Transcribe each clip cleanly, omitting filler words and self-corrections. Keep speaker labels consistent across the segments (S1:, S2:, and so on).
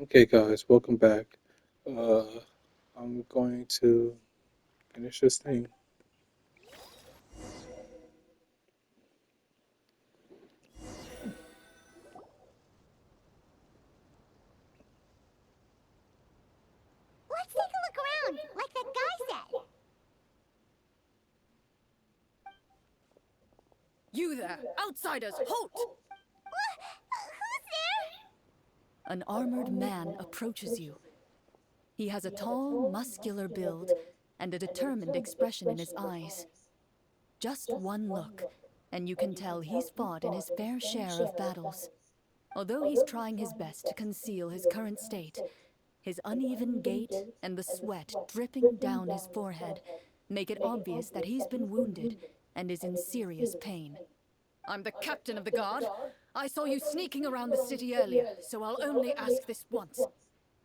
S1: Okay, guys, welcome back. Uh, I'm going to finish this thing.
S2: Let's take a look around, like that guy said.
S3: You there! Outsiders, halt!
S2: Who's there?
S3: An armored man approaches you. He has a tall, muscular build and a determined expression in his eyes. Just one look, and you can tell he's fought in his fair share of battles. Although he's trying his best to conceal his current state, his uneven gait and the sweat dripping down his forehead make it obvious that he's been wounded and is in serious pain. I'm the captain of the guard. I saw you sneaking around the city earlier, so I'll only ask this once.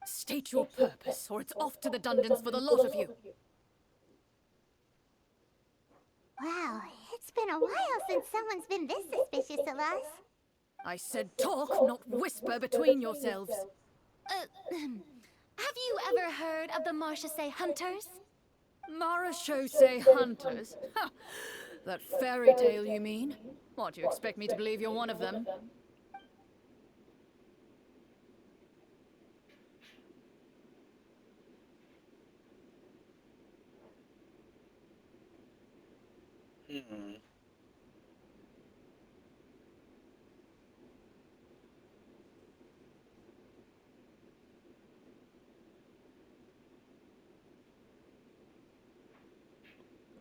S3: State your purpose, or it's off to the dungeons for the lot of you.
S2: Wow, it's been a while since someone's been this suspicious of us.
S3: I said talk, not whisper between yourselves.
S2: Have you ever heard of the Marchese Hunters?
S3: Marachose hunters? Ha! That fairy tale, you mean? What, you expect me to believe you're one of them?
S1: Hmm.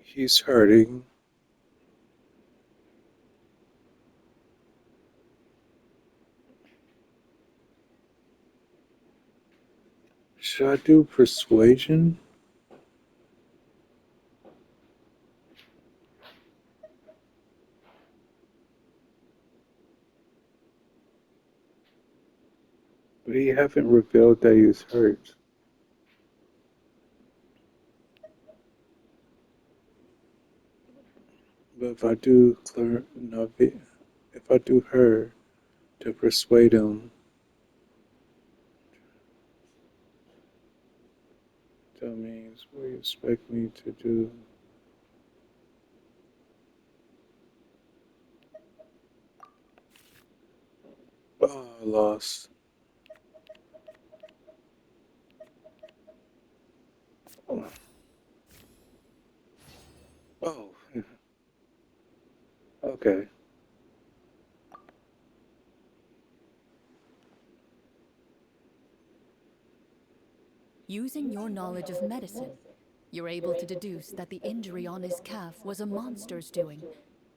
S1: He's hurting. Should I do persuasion? But he haven't revealed that he's hurt. But if I do if I do her to persuade him, that means what do you expect me to do? Oh, I lost. Oh, oh, okay.
S3: Using your knowledge of medicine, you're able to deduce that the injury on his calf was a monster's doing,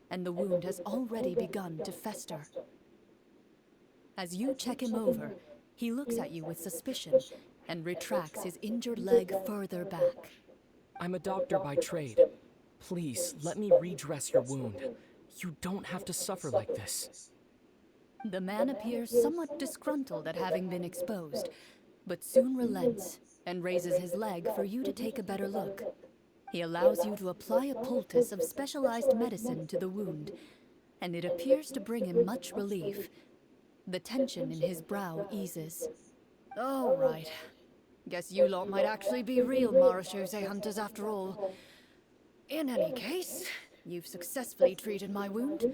S3: and the wound has already begun to fester. As you check him over, he looks at you with suspicion and retracts his injured leg further back.
S4: I'm a doctor by trade. Please, let me redress your wound. You don't have to suffer like this.
S3: The man appears somewhat disgruntled at having been exposed, but soon relents and raises his leg for you to take a better look. He allows you to apply a poultice of specialized medicine to the wound, and it appears to bring him much relief. The tension in his brow eases. All right. Guess you lot might actually be real Marachose hunters after all. In any case, you've successfully treated my wound.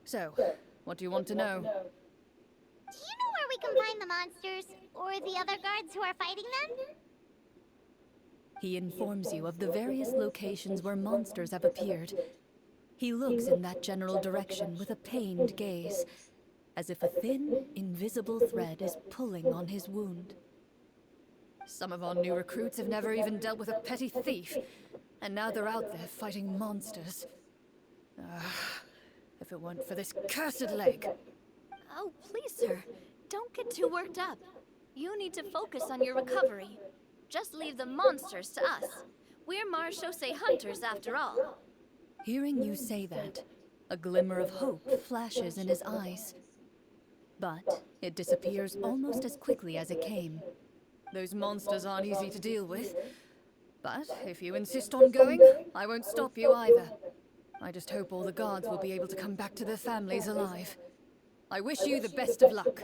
S3: So, what do you want to know?
S2: Do you know where we can find the monsters, or the other guards who are fighting them?
S3: He informs you of the various locations where monsters have appeared. He looks in that general direction with a pained gaze, as if a thin, invisible thread is pulling on his wound. Some of our new recruits have never even dealt with a petty thief, and now they're out there fighting monsters. If it weren't for this cursed leg.
S5: Oh, please, sir. Don't get too worked up. You need to focus on your recovery. Just leave the monsters to us. We're Marchose hunters after all.
S3: Hearing you say that, a glimmer of hope flashes in his eyes. But it disappears almost as quickly as it came. Those monsters aren't easy to deal with. But if you insist on going, I won't stop you either. I just hope all the guards will be able to come back to their families alive. I wish you the best of luck.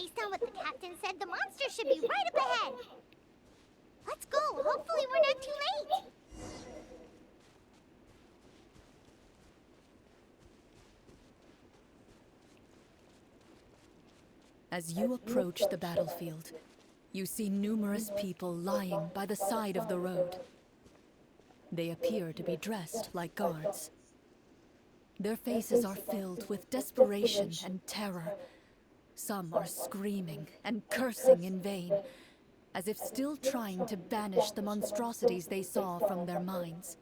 S2: Based on what the captain said, the monster should be right up ahead. Let's go. Hopefully we're not too late.
S3: As you approach the battlefield, you see numerous people lying by the side of the road. They appear to be dressed like guards. Their faces are filled with desperation and terror. Some are screaming and cursing in vain, as if still trying to banish the monstrosities they saw from their minds.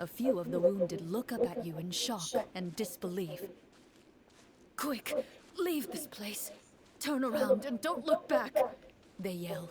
S3: A few of the wounded look up at you in shock and disbelief. "Quick, leave this place. Turn around and don't look back," they yell.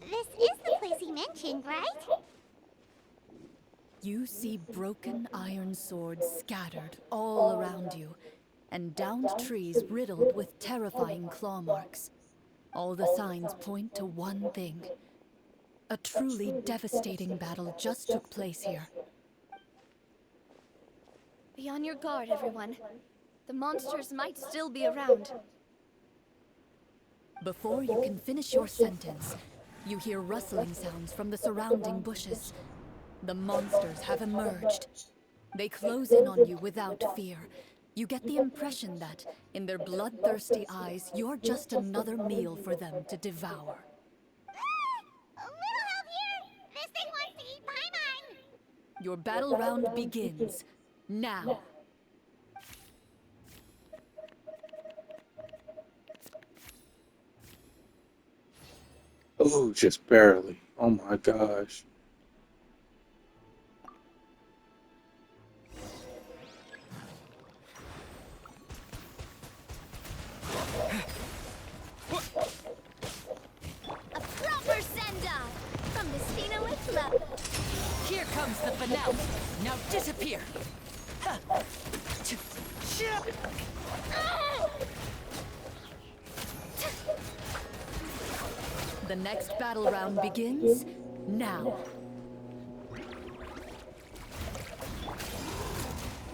S2: This is the place he mentioned, right?
S3: You see broken iron swords scattered all around you, and downed trees riddled with terrifying claw marks. All the signs point to one thing. A truly devastating battle just took place here.
S5: Be on your guard, everyone. The monsters might still be around.
S3: Before you can finish your sentence, you hear rustling sounds from the surrounding bushes. The monsters have emerged. They close in on you without fear. You get the impression that, in their bloodthirsty eyes, you're just another meal for them to devour.
S2: A little help here. This thing wants to eat Paimon.
S3: Your battle round begins now.
S1: Oh, just barely. Oh my gosh.
S5: A proper send-off from the Spino Club.
S6: Here comes the finale. Now disappear.
S3: The next battle round begins now.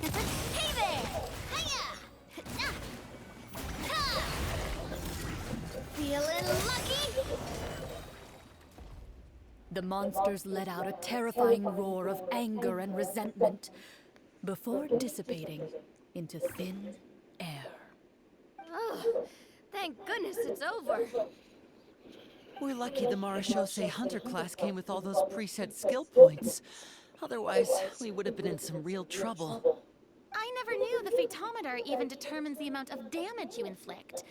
S5: Hey there! Hiya! Ha! Feeling lucky?
S3: The monsters let out a terrifying roar of anger and resentment before dissipating into thin air.
S5: Oh, thank goodness it's over.
S6: We're lucky the Marashose Hunter class came with all those preset skill points. Otherwise, we would have been in some real trouble.
S7: I never knew the Fatometer even determines the amount of damage you inflict.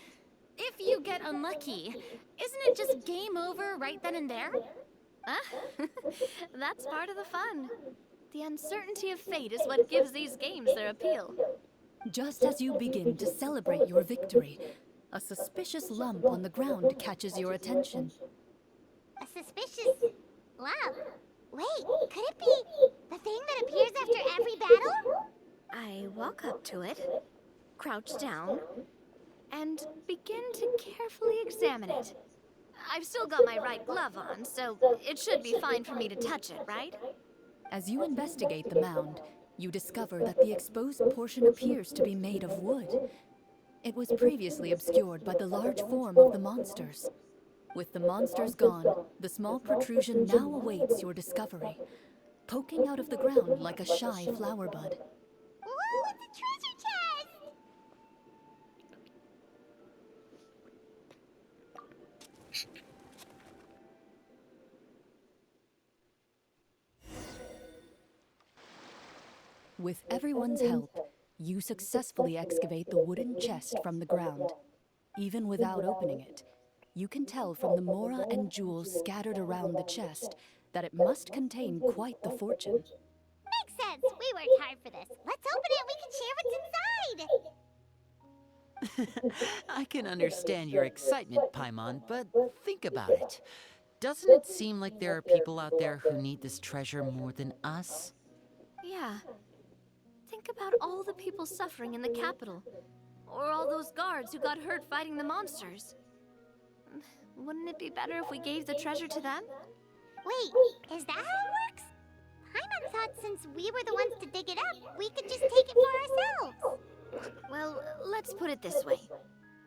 S7: If you get unlucky, isn't it just game over right then and there?
S5: Ah, that's part of the fun. The uncertainty of fate is what gives these games their appeal.
S3: Just as you begin to celebrate your victory, a suspicious lump on the ground catches your attention.
S2: A suspicious lump. Wait, could it be the thing that appears after every battle?
S5: I walk up to it, crouch down, and begin to carefully examine it. I've still got my right glove on, so it should be fine for me to touch it, right?
S3: As you investigate the mound, you discover that the exposed portion appears to be made of wood. It was previously obscured by the large form of the monsters. With the monsters gone, the small protrusion now awaits your discovery, poking out of the ground like a shy flower bud.
S2: Ooh, it's a treasure chest!
S3: With everyone's help, you successfully excavate the wooden chest from the ground. Even without opening it, you can tell from the mora and jewels scattered around the chest that it must contain quite the fortune.
S2: Makes sense. We worked hard for this. Let's open it. We can share what's inside.
S6: I can understand your excitement, Paimon, but think about it. Doesn't it seem like there are people out there who need this treasure more than us?
S5: Yeah. Think about all the people suffering in the capital. Or all those guards who got hurt fighting the monsters. Wouldn't it be better if we gave the treasure to them?
S2: Wait, is that how it works? Paimon thought since we were the ones to dig it up, we could just take it for ourselves.
S5: Well, let's put it this way.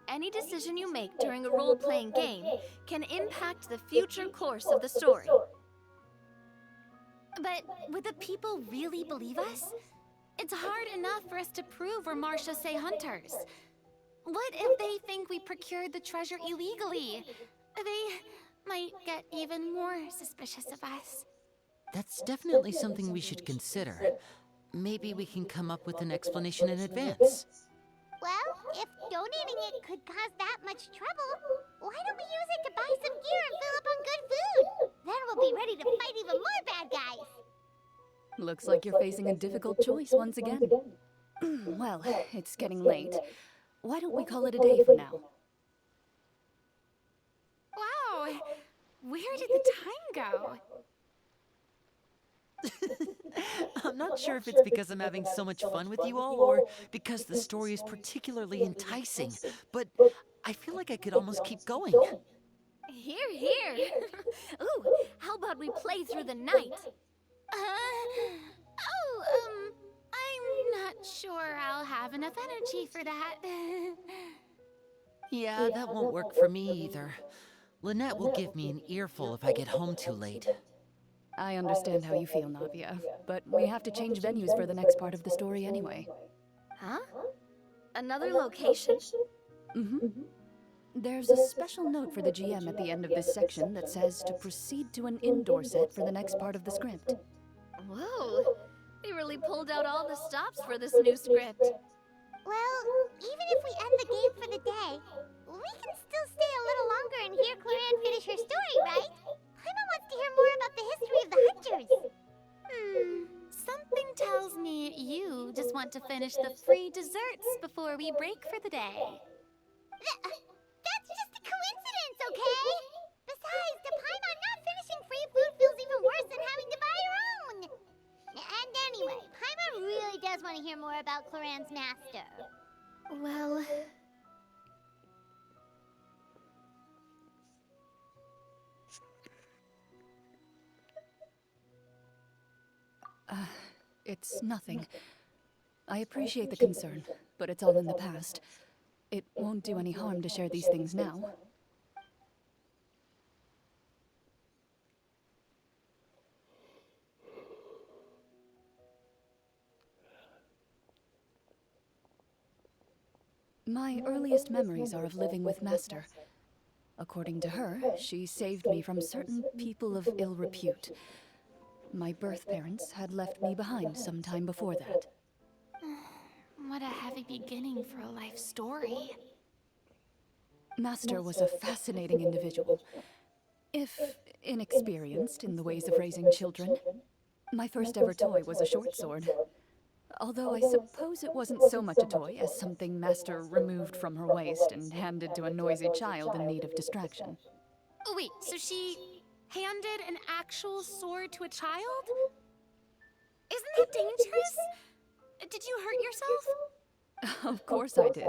S5: Any decision you make during a role-playing game can impact the future course of the story.
S7: But would the people really believe us? It's hard enough for us to prove we're Marchose hunters. What if they think we procured the treasure illegally? They might get even more suspicious of us.
S6: That's definitely something we should consider. Maybe we can come up with an explanation in advance.
S2: Well, if donating it could cause that much trouble, why don't we use it to buy some gear and fill up on good food? Then we'll be ready to fight even more bad guys.
S3: Looks like you're facing a difficult choice once again. Well, it's getting late. Why don't we call it a day for now?
S7: Wow! Where did the time go?
S6: I'm not sure if it's because I'm having so much fun with you all or because the story is particularly enticing, but I feel like I could almost keep going.
S5: Here, here! Ooh, how about we play through the night?
S7: I'm not sure I'll have enough energy for that.
S6: Yeah, that won't work for me either. Lynette will give me an earful if I get home too late.
S3: I understand how you feel, Navia, but we have to change venues for the next part of the story anyway.
S5: Huh? Another location?
S3: Mm-hmm. There's a special note for the GM at the end of this section that says to proceed to an indoor set for the next part of the script.
S5: Whoa! They really pulled out all the stops for this new script.
S2: Well, even if we end the game for the day, we can still stay a little longer and hear Clorinde finish her story, right? Paimon wants to hear more about the history of the hunters.
S7: Something tells me you just want to finish the free desserts before we break for the day.
S2: That's just a coincidence, okay? Besides, to Paimon, not finishing free food feels even worse than having to buy your own. And anyway, Paimon really does want to hear more about Clorinde's master.
S5: Well...
S3: It's nothing. I appreciate the concern, but it's all in the past. It won't do any harm to share these things now. My earliest memories are of living with Master. According to her, she saved me from certain people of ill repute. My birth parents had left me behind some time before that.
S7: What a heavy beginning for a life story.
S3: Master was a fascinating individual, if inexperienced in the ways of raising children. My first ever toy was a short sword. Although I suppose it wasn't so much a toy as something Master removed from her waist and handed to a noisy child in need of distraction.
S7: Oh, wait, so she handed an actual sword to a child? Isn't that dangerous? Did you hurt yourself?
S3: Of course I did.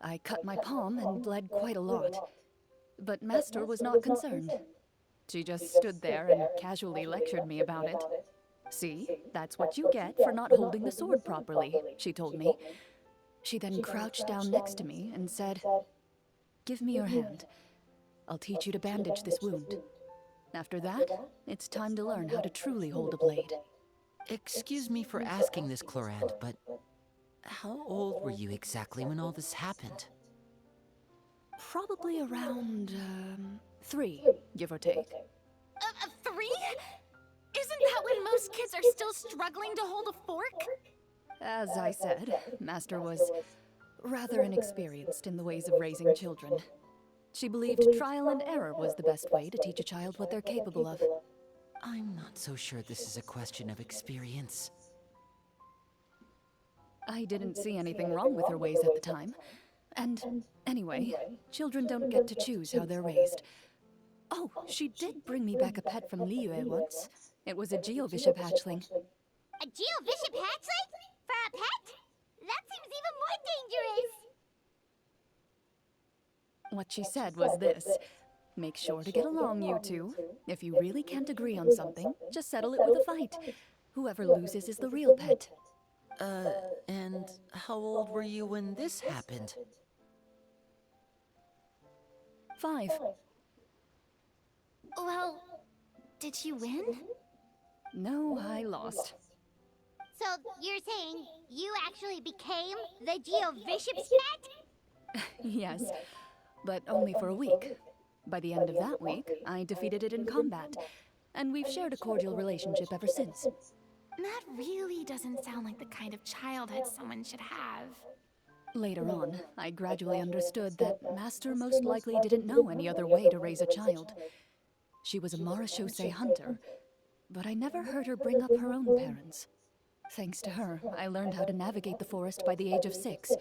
S3: I cut my palm and bled quite a lot. But Master was not concerned. She just stood there and casually lectured me about it. See, that's what you get for not holding the sword properly, she told me. She then crouched down next to me and said, "Give me your hand. I'll teach you to bandage this wound. After that, it's time to learn how to truly hold a blade."
S6: Excuse me for asking this, Clorinde, but how old were you exactly when all this happened?
S3: Probably around, 3, give or take.
S7: 3? Isn't that when most kids are still struggling to hold a fork?
S3: As I said, Master was, rather inexperienced in the ways of raising children. She believed trial and error was the best way to teach a child what they're capable of.
S6: I'm not so sure this is a question of experience.
S3: I didn't see anything wrong with her ways at the time. And anyway, children don't get to choose how they're raised. Oh, she did bring me back a pet from Liyue once. It was a Geovishap hatchling.
S2: A Geovishap hatchling? For a pet? That seems even more dangerous!
S3: What she said was this: make sure to get along, you two. If you really can't agree on something, just settle it with a fight. Whoever loses is the real pet.
S6: And how old were you when this happened?
S3: 5.
S7: Well, did you win?
S3: No, I lost.
S2: So, you're saying you actually became the Geovishap's pet?
S3: Yes, but only for a week. By the end of that week, I defeated it in combat, and we've shared a cordial relationship ever since.
S7: That really doesn't sound like the kind of childhood someone should have.
S3: Later on, I gradually understood that Master most likely didn't know any other way to raise a child. She was a marechaussee hunter, but I never heard her bring up her own parents. Thanks to her, I learned how to navigate the forest by the age of 6,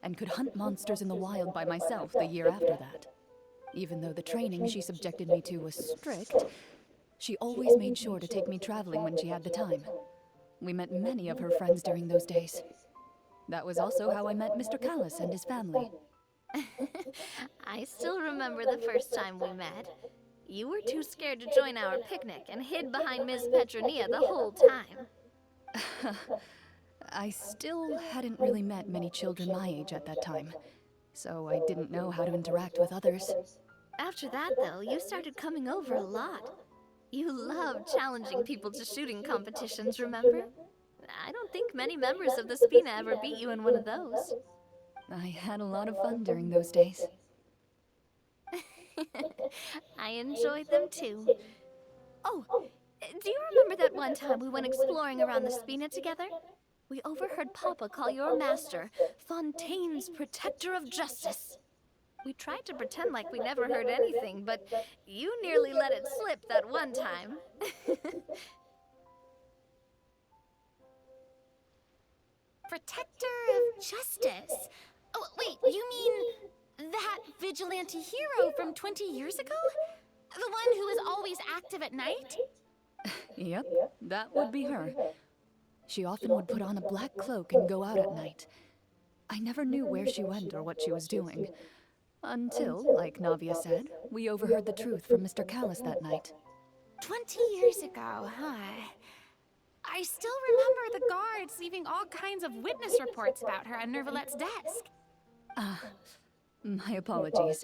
S3: and could hunt monsters in the wild by myself the year after that. Even though the training she subjected me to was strict, she always made sure to take me traveling when she had the time. We met many of her friends during those days. That was also how I met Mr. Callis and his family.
S5: I still remember the first time we met. You were too scared to join our picnic and hid behind Miss Petronia the whole time.
S3: I still hadn't really met many children my age at that time, so I didn't know how to interact with others.
S5: After that, though, you started coming over a lot. You loved challenging people to shooting competitions, remember? I don't think many members of the Spina ever beat you in one of those.
S3: I had a lot of fun during those days.
S5: I enjoyed them too. Oh, do you remember that one time we went exploring around the Spina together? We overheard Papa call your master Fontaine's Protector of Justice. We tried to pretend like we never heard anything, but you nearly let it slip that one time.
S7: Protector of Justice? Oh, wait, you mean that vigilante hero from 20 years ago? The one who is always active at night?
S3: Yep, that would be her. She often would put on a black cloak and go out at night. I never knew where she went or what she was doing. Until, like Navia said, we overheard the truth from Mr. Callis that night.
S7: 20 years ago, huh? I still remember the guards leaving all kinds of witness reports about her on Nervalette's desk.
S3: My apologies.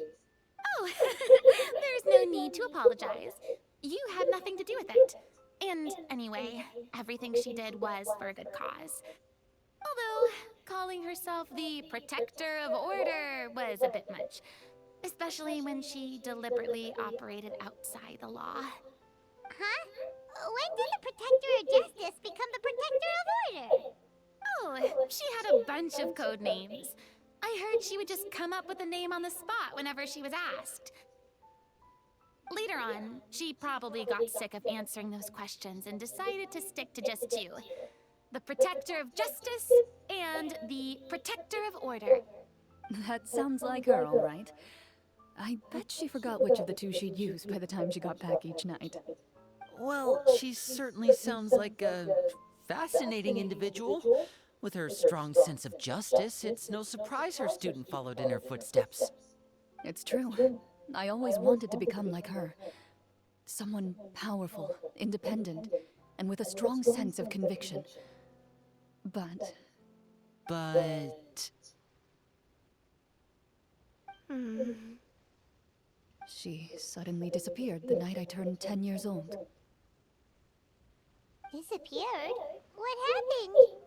S7: Oh, there's no need to apologize. You had nothing to do with it. And anyway, everything she did was for a good cause. Although, calling herself the Protector of Order was a bit much. Especially when she deliberately operated outside the law.
S2: Huh? When did the Protector of Justice become the Protector of Order?
S7: Oh, she had a bunch of code names. I heard she would just come up with a name on the spot whenever she was asked. Later on, she probably got sick of answering those questions and decided to stick to just 2. The Protector of Justice and the Protector of Order.
S3: That sounds like her, all right. I bet she forgot which of the 2 she'd use by the time she got back each night.
S6: Well, she certainly sounds like a fascinating individual. With her strong sense of justice, it's no surprise her student followed in her footsteps.
S3: It's true. I always wanted to become like her. Someone powerful, independent, and with a strong sense of conviction. But... She suddenly disappeared the night I turned 10 years old.
S2: Disappeared? What happened?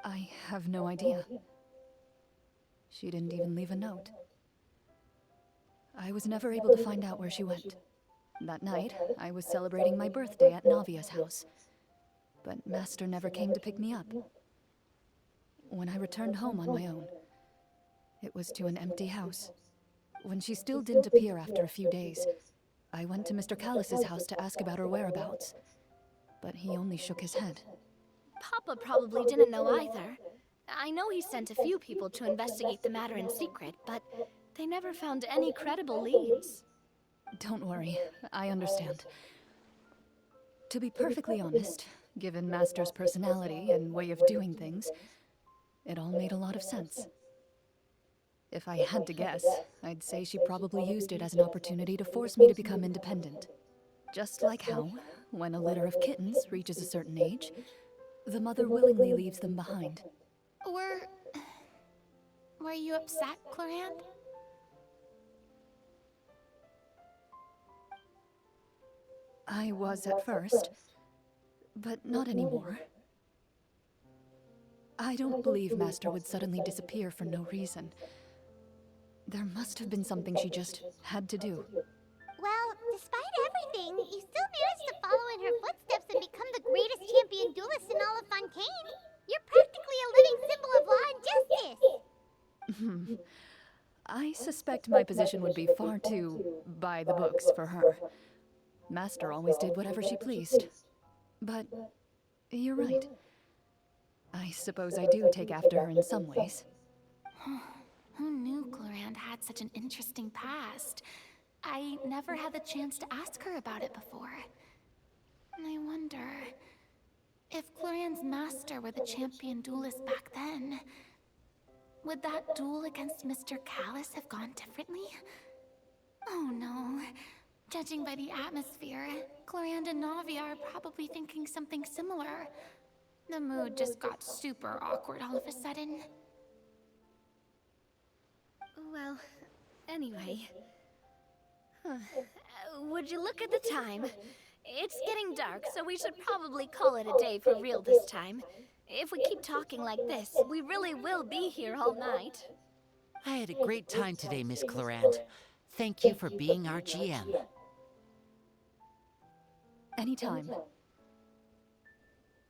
S3: I have no idea. She didn't even leave a note. I was never able to find out where she went. That night, I was celebrating my birthday at Navia's house. But Master never came to pick me up. when I returned home on my own. It was to an empty house. When she still didn't appear after a few days, I went to Mr. Callus's house to ask about her whereabouts. But he only shook his head.
S5: Papa probably didn't know either. I know he sent a few people to investigate the matter in secret, but they never found any credible leads.
S3: Don't worry, I understand. To be perfectly honest, given Master's personality and way of doing things, it all made a lot of sense. If I had to guess, I'd say she probably used it as an opportunity to force me to become independent. Just like how, when a litter of kittens reaches a certain age, the mother willingly leaves them behind.
S7: Were you upset, Clorinde?
S3: I was at first, but not anymore. I don't believe Master would suddenly disappear for no reason. There must have been something she just had to do.
S2: Well, despite everything, you still managed to follow in her footsteps and become the greatest champion duelist in all of Fontaine. You're practically a living symbol of law and justice.
S3: I suspect my position would be far too by the books for her. Master always did whatever she pleased. But you're right. I suppose I do take after her in some ways.
S7: Who knew Clorinde had such an interesting past? I never had the chance to ask her about it before. I wonder if Clorinde's master were the champion duelist back then. Would that duel against Mr. Callus have gone differently? Oh no. Judging by the atmosphere, Clorinde and Navia are probably thinking something similar. The mood just got super awkward all of a sudden.
S5: Well, anyway. Would you look at the time? It's getting dark, so we should probably call it a day for real this time. If we keep talking like this, we really will be here all night.
S6: I had a great time today, Miss Clorinde. Thank you for being our GM.
S3: Anytime.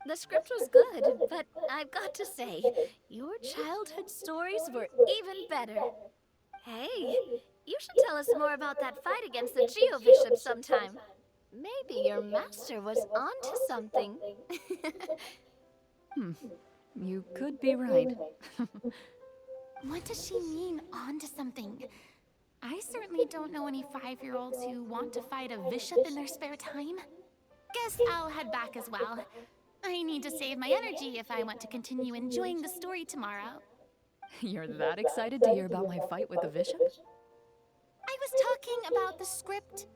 S5: The script was good, but I've got to say, your childhood stories were even better. Hey, you should tell us more about that fight against the Geo-Bishop sometime. Maybe your master was onto something.
S3: You could be right.
S7: What does she mean, onto something? I certainly don't know any 5-year-olds who want to fight a bishop in their spare time. Guess I'll head back as well. I need to save my energy if I want to continue enjoying the story tomorrow.
S3: You're that excited to hear about my fight with the bishop?
S7: I was talking about the script.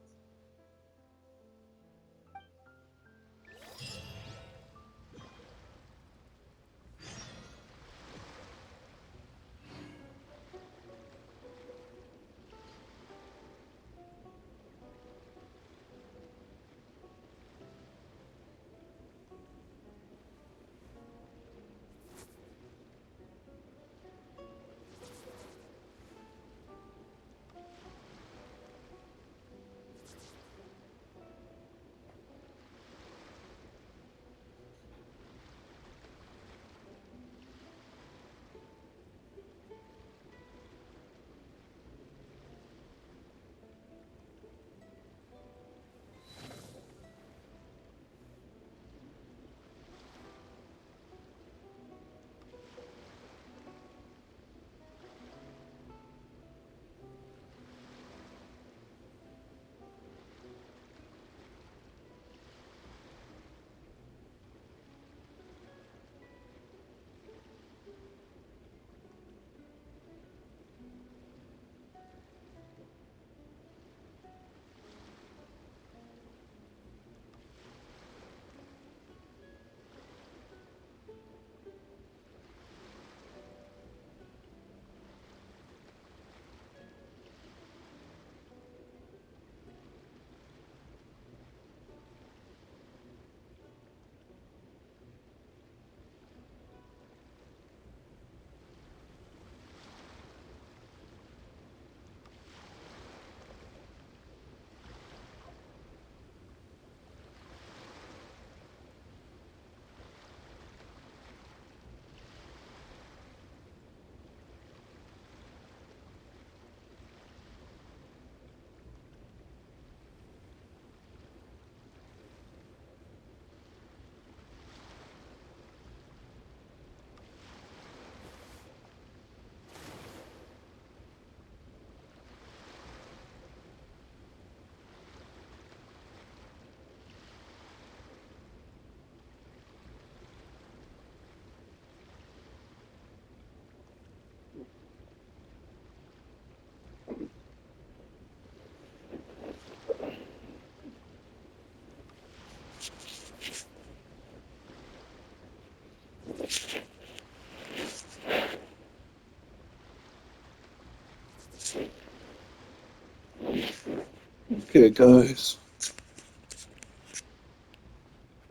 S1: Okay, guys.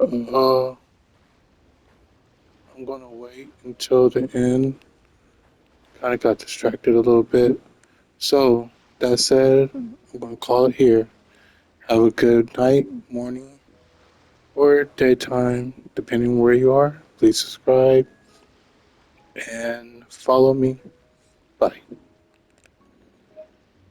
S1: I'm gonna wait until the end. Kind of got distracted a little bit. So, that said, I'm gonna call it here. Have a good night, morning, or daytime, depending where you are. Please subscribe and follow me. Bye.